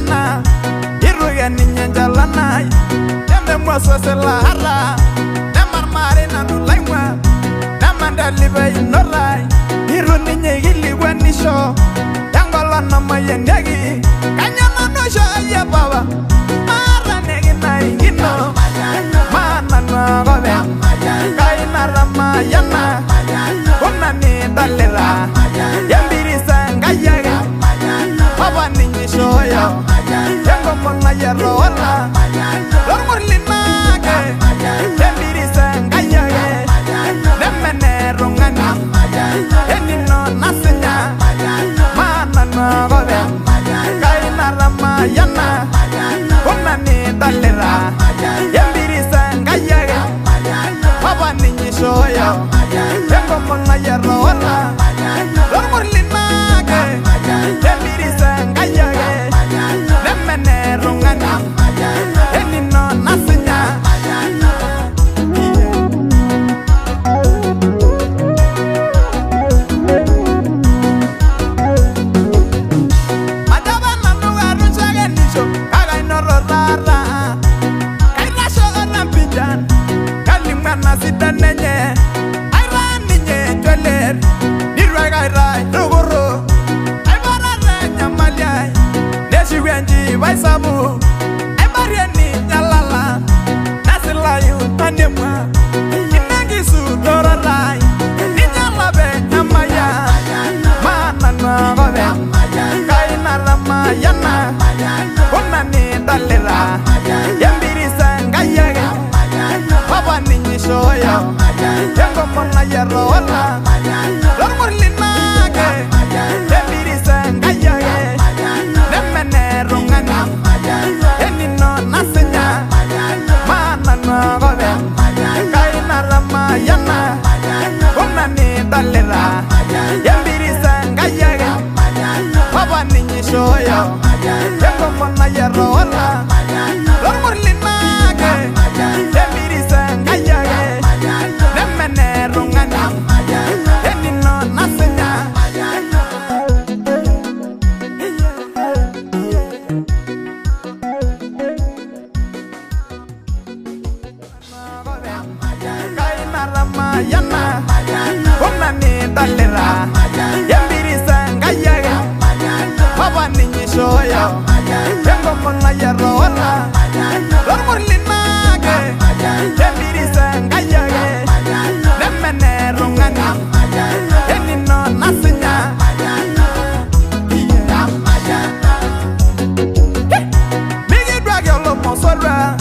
mayana iruge ninye jalana yambe mwaso selahara namar marina nulaimwa namanda libe inorai iru ninye giligwa nisho yangola na mayenegi kanyama nosho ya baba mara negi na ingino mana na gobe kaina ramayana kuna ni dalera yambirisa ngayage baba ninye shoyo yango mona ya rola lormurlinage yambirisa ngayage nemene rongani enino nasenya mana na gobe kaina ramayana kuna ni dalera yambirisa ngayage baba ninye shoyo yango mona ya rola lormurlinage yambirisa ngayage nemene rongani enino nasenya madaba nanu arunchage nisho kaga inoro rara kairasho olampijan kalimana sidanenye airanenye jweler nirwagairai ruguru aibarare nyamaliai neshiwenji baisamu aibarieni nyalala nasilayu tanemwa inengisu dororai ninyalabe nyamaya mana nagobe kaina ramayana kuna ni dalera yambirisa ngayage baba ninye shoyo yango mona ya rola lormurlinage yambirisa ngayage nemene rongani enino nasenya mana nagobe kaina ramayana kuna ni dalera yambirisa ngayage baba ninye shoyo yango mona ya rola lormurlinage yambirisa ngayage nemene rongani enino nasenya kaina ramayana kuna ni dalera yambirisa ngayage baba ninye shoyo yango mona ya rola lormurlinage yambirisa ngayage nemene rongani enino nasenya migi dwage olo mosolwa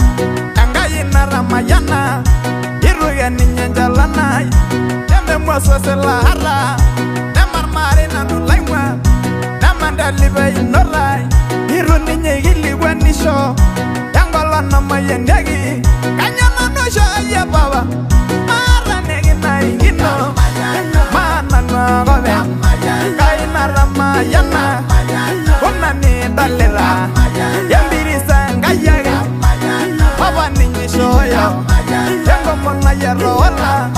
angayina ramayana iruge ninye jalana yambe mwaso selahara namar marina nulaimwa namanda libe inorai iru ninye giligwa nisho yangola na mayenegi kanyama nosho ya baba mara negi na ingino mana na gobe kaina ramayana kuna ni dalera yambirisa ngayage baba ninye shoyo yango mona ya rola